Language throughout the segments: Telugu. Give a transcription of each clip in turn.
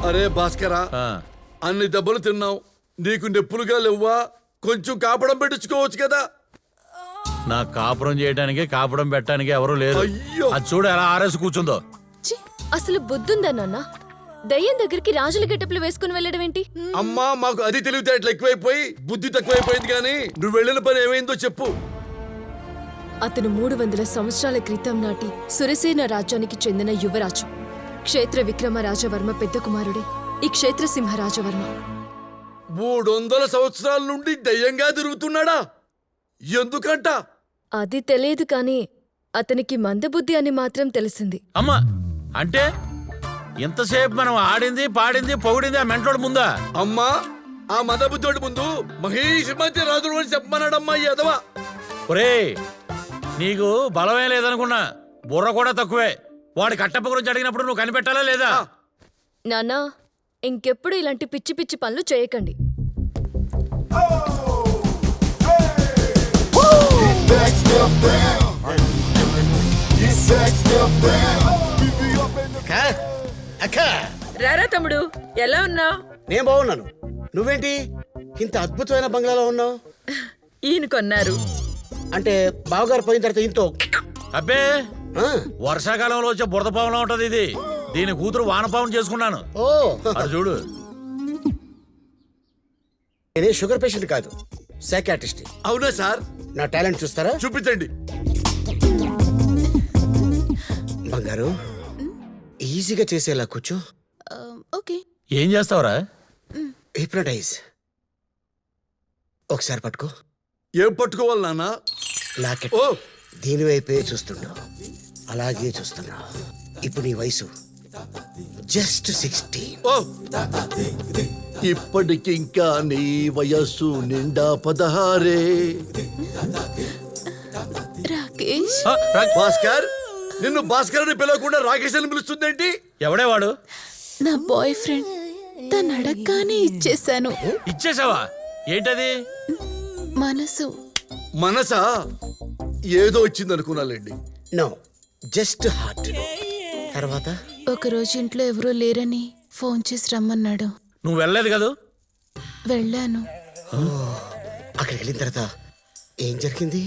అరే భాస్కరా, అన్ని దెబ్బలు తిన్నావు, నీకు నొప్పులుగా లేవ్వా? కొంచెం కాపడం పెట్టించుకోవచ్చు కదా. నా కాపురం చేయడానికి కాపురం పెట్టడానికి ఎవరు లేరు. అయ్యో. అది చూడు ఎలా ఆరేసి కూర్చుందో. అసలు బుద్ధుందా నాన్న? దయ్యం దగ్గరికి రాజుల గెటప్లు వేసుకుని వెళ్ళడం ఏంటి? అమ్మా, మాకు అది తెలివితేటలు ఎక్కువైపోయి బుద్ధి తక్కువైపోయింది. కానీ నువ్వు వెళ్ళిన పని ఏమైందో చెప్పు. అతను 300 సంవత్సరాల క్రితం నాటి సురసేన రాజ్యానికి చెందిన యువరాజు. క్షేత్ర విక్రమ రాజవర్మ పెద్ద కుమారుడే ఈ క్షేత్ర సింహరాజవర్మ. 300 సంవత్సరాల నుండి దయ్యంగా తిరుగుతున్నాడా? ఎందుకంట? అది తెలియదు కానీ అతనికి మందబుద్ధి అని మాత్రం తెలిసింది. అమ్మా, అంటే ఇంతసేపు మనం ఆడింది పాడింది పొగిడింది ఆ మెంటోడు ముందా? అమ్మా, ఆ మదబుద్ధోడి ముందు మహేష్ మధ్య రాజులు అని చెప్పమన్నాడమ్మా ఈ ఎదవ. ఒరేయ్, నీకు బలమే లేదనుకున్నా, బుర్ర కూడా తక్కువే. వాడి కట్టప్ప గురించి అడిగినప్పుడు నువ్వు కనిపెట్టాలా లేదా? నాన్నా, ఇంకెప్పుడు ఇలాంటి పిచ్చి పిచ్చి పనులు చేయకండి. రారా తమ్ముడు, ఎలా ఉన్నావు? నేను బాగున్నాను. నువ్వేంటి ఇంత అద్భుతమైన బంగ్లాలో ఉన్నావు? ఈయన కొన్నారు. అంటే బావగారు పోయిన తర్వాత ఇంతో అబ్బే, వర్షాకాలంలో వచ్చే బురద పావులా ఉంటది ఇది. దీని కూతురు వానపావును చేసుకున్నాను. ఓ అది చూడు. నేనే షుగర్ పేషెంట్ కాదు, సైకాట్రిస్ట్. అవునా సార్? నా టాలెంట్ చూస్తారా? చూపించండి. బంగారు, ఈజీగా చేసేలా కూర్చో. ఓకే. ఏం చేస్తావురా? హిప్నటైజ్. ఒకసారి పట్టుకో. ఏం పట్టుకోవాలి నాన్న? లాకెట్. ఓ, దీని వైపే చూస్తున్నావు, అలాగే చూస్తున్నావు. ఇప్పుడు నీ వయసు జస్ట్ 16. ఓ, ఇప్పటికింకా నీ వయస్సు నిండా 16. రాకేష్, భాస్కర్, నిన్ను భాస్కర్ అని పిలవకుండా రాకేష్ అని పిలుస్తుందేంటి? ఎవడే వాడు? నా బాయ్ ఫ్రెండ్. తను అడగగానే ఇచ్చేసాను. ఇచ్చేసావా? ఏంటది? మనసు. మనసా? ఏదో వచ్చింది అనుకున్నాలేండి. No, just heart. తర్వాత ఒకరోజు ఇంట్లో ఎవరూ లేరని ఫోన్ చేసి రమ్మన్నాడు. నువ్వు వెళ్ళలేదు కదా? వెళ్ళాను. అక్కడికి వెళ్ళిన తర్వాత ఏం జరిగింది?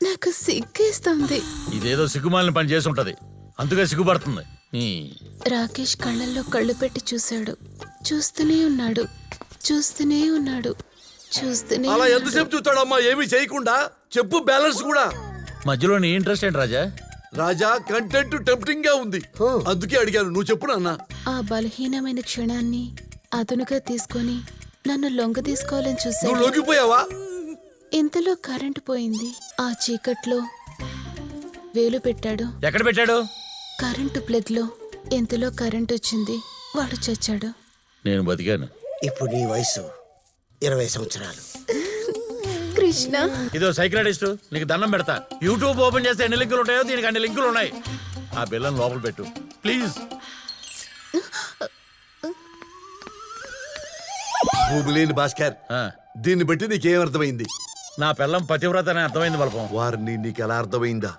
నాకు సిగ్గేస్తుంది. ఇదేదో సిగ్గుమాలిన పని చేసి ఉంటది, అందుకే సిగ్గుపడుతుంది. రాకేష్ కళ్ళల్లో కళ్ళు పెట్టి చూశాడు. చూస్తూనే ఉన్నాడు, చూస్తూనే ఉన్నాడు, చూస్తూనే అలా ఉన్నాడు. ఎంతసేపు చూస్తాడమ్మా ఏమీ చేయకుండా? చెప్పు, బ్యాలెన్స్ కూడా. మధ్యలో నీ ఇంట్రెస్ట్ ఏంటి రాజా? రాజా, కంటెంట్ టెంప్టింగ్ గా ఉంది, అందుకే అడిగాను. నువ్వు చెప్పు నాన్న. ఆ బలహీనమైన క్షణాన్ని అదునుగా తీసుకొని నన్ను లొంగ తీసుకోవాలని నువ్వు చూశాడు. లొంగిపోయావా? ఇంతలో కరెంటు పోయింది. ఆ చీకట్లో వేలు పెట్టాడు. ఎక్కడ పెట్టాడు? కరెంటు ప్లగ్ లో. ఇంతలో కరెంటు వచ్చింది. వాడు చచ్చాడు. నేను బతికాను. ఇప్పుడు నీ వయసు 20 సంవత్సరాలు. కృష్ణ, ఇదో సైక్రాటిస్ట్, నీకు దండం పెడతా. యూట్యూబ్ ఓపెన్ చేస్తే ఎన్ని లింకులు ఉంటాయో దీనికి అన్ని లింకులు ఉన్నాయి. ఆ బిల్లను లోపల పెట్టు ప్లీజ్. భూమిలేని భాస్కర్, దీన్ని బట్టి నీకేం అర్థమైంది? నా పిల్లం పతివ్రత అని అర్థమైంది బలపం. వారిని నీకు ఎలా అర్థమైందా?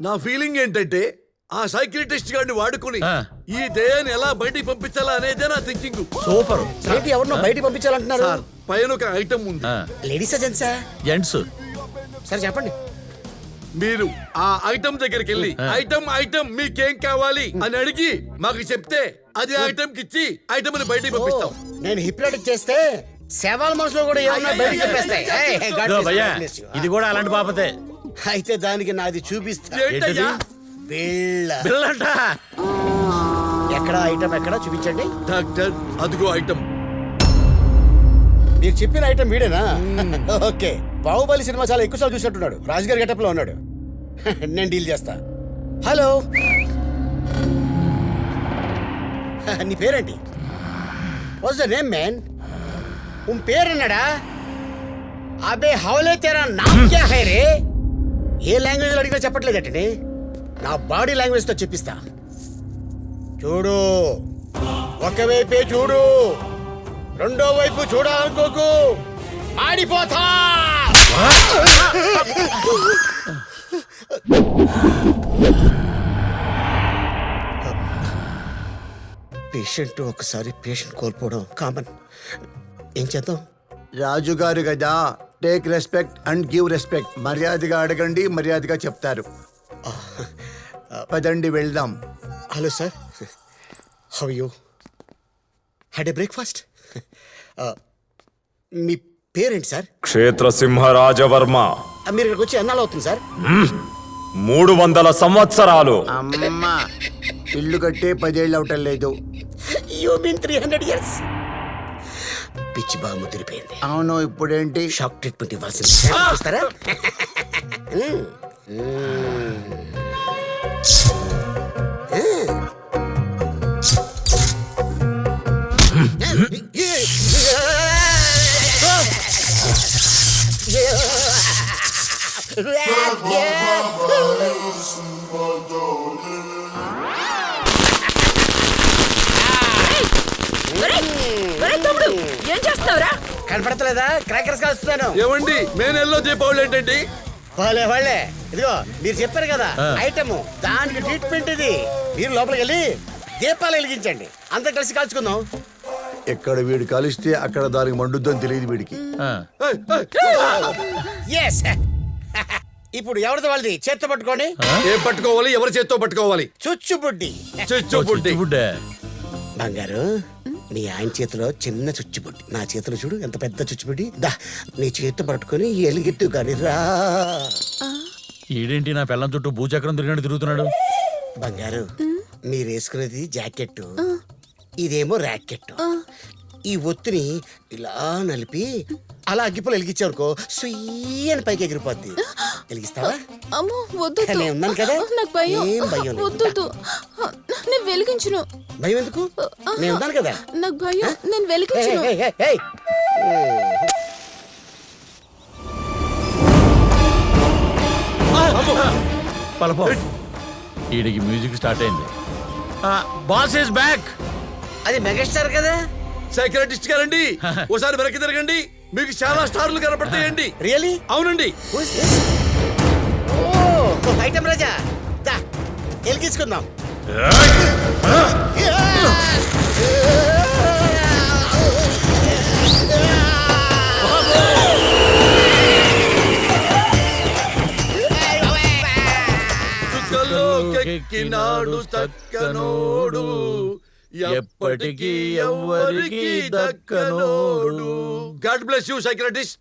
నా ఫీలింగ్ ఏంటంటే ఆ సైక్రిటిస్ట్ గారిని వాడుకుని ఈ దేయాన్ని ఎలా బయటికి పంపించాలా అనేదే నా థింకింగ్. సూపర్. ఏంటి ఎవరినో బయటికి పంపించాలంటున్నారు? సార్, పైన ఒక ఐటమ్ ఉంది. లేడీసా జెంట్సా? జెంట్స్. సరే చెప్పండి. మీరు ఆ ఐటమ్ దగ్గరికి వెళ్ళి ఐటమ్ మీకేం కావాలి అని అడిగి మాకు చెప్తే అది ఐటమ్ కి ఇచ్చి ఐటమ్ ని బయటికి పంపిస్తాం. నేను హిప్నోటిక్ చేస్తే సేవాల మనసులో కూడా ఏమన్నా బయటికి చెప్పేస్తాయి. ఇదో భయ్యా, ఇది కూడా అలాంటి పాపతే. అయితే దానికి నాది చూపిస్తా. ఏంటయ్యా? బిళ్ళ. బిళ్ళంట. ఎక్కడ ఐటమ్ ఎక్కడ చూపించండి. డాక్టర్, అదిగో ఐటమ్. మీరు చెప్పిన ఐటమ్ వీడేనా? ఓకే. బాహుబలి సినిమా చాలా ఎక్కువసార్లు చూసినట్టున్నాడు. రాజుగారి గెటప్ లో ఉన్నాడు. నేను డీల్ చేస్తా. హలో, నీ పేరేంటి? What's the name man? ఉన్ పేరు అన్నాడా? అబే హౌలే తేరా నామ్ క్యా హై రే? ఏ లాంగ్వేజ్ లో అడిగినా చెప్పట్లేదటండి. నా బాడీ లాంగ్వేజ్ తో చెప్పిస్తా. చూడు, ఒకవైపే చూడు, రెండో వైపు చూడాలనుకోకు, ఆడిపోతా. పేషెంట్ ఒకసారి పేషెంట్ కోల్పోవడం కామన్. ఏం చేద్దాం? రాజుగారు కదా, take respect and give respect. మర్యాదగా అడగండి, మర్యాదగా చెప్తారు. పదండి వెళ్దాం. Hello sir, how you? Had a breakfast? మీ పేరేంటి సార్? క్షేత్రసింహరాజవర్మ మీరు ఇక్కడికి వచ్చి ఎన్నాళ్ళు అవుతుంది సార్? 300 సంవత్సరాలు. అమ్మ, ఇల్లు కట్టే 10 ఏళ్ళు అవటం లేదు. You mean 300 years? పిచ్చి బాగా ముదిరిపోయింది. అవును, ఇప్పుడేంటి? షాక్ ట్రీట్మెంట్ ఇవ్వాల్సింది. చూస్తారా? ఒరేయ్ తమ్ముడు, ఏం చేస్తున్నావురా? కనపడతలేదా? క్రాకర్స్ కాల్స్తున్నాను. ఏమండి మేనెల్లో దీపావళి ఏంటండి? వాళ్ళే ఇదిగో మీరు చెప్పారు కదా ఐటమ్, దానికి ట్రీట్మెంట్ ఇది. మీరు లోపలికి వెళ్ళి దీపాలు వెలిగించండి, అంతా కలిసి కాల్చుకుందాం. ఎక్కడ వీడు కలిస్తే అక్కడ దానికి మండుద్దని తెలియదు వీడికి. ఆ, ఎస్. ఇప్పుడు ఎవరిది వాళ్ళది చేత్తో పట్టుకోండి. ఏం పట్టుకోవాలి? ఎవరి చేత్తో పట్టుకోవాలి? చుచ్చుబుడ్డి. చిచ్చుబుడ్డి. చిచ్చుబుడ్డే. బంగారు, మీ ఆయన చేతిలో చిన్న చుచ్చుబుడ్డి, నా చేతిలో చూడు ఎంత పెద్ద చుచ్చుబుడ్డి. దా, నీ చేత్తో పట్టుకొని ఎలిగిట్టు కానీ రా. ఈడేంటి నా పిల్లం చుట్టూ భూచక్రం తిరిగినట్టు తిరుగుతున్నాడు? బంగారు, మీరు వేసుకునేది జాకెట్, ఇదేమో ర్యాకెట్. ఈ ఒత్తిని ఇలా నలిపి అలా అగ్గిపులు వెలిగించావుకో సుయ్యని పైకి ఎగిరిపోద్ది. వెలిగిస్తావా? అమ్మో వద్దు, నేను ఉన్నాను కదా, నాకు భయం. ఏం భయం లేదు. వద్దు, నేను వెలిగించును. భయం ఎందుకు? నేను ఉన్నాను కదా. నాకు భయం, నేను వెలిగించును. ఏయ్, ఏయ్, ఏయ్. పలపో. ఈడికి మ్యూజిక్ స్టార్ట్ అయింది. Boss is back. అది మెగాస్టార్ కదా. సైకియాట్రిస్ట్ గారండి, ఓసారి వెనక్కి తిరగండి, మీకు చాలా స్టార్లు కనపడతాయండి. రియలీ? అవునండి. ఓ ఐటమ్ రాజా, దా వెలిగించుకుందాం. చుక్కల్లోకెక్కినాడు చక్కనోడు, ఎప్పటికీ ఎవ్వరికి దక్కనోడు. God bless you psychiatrist.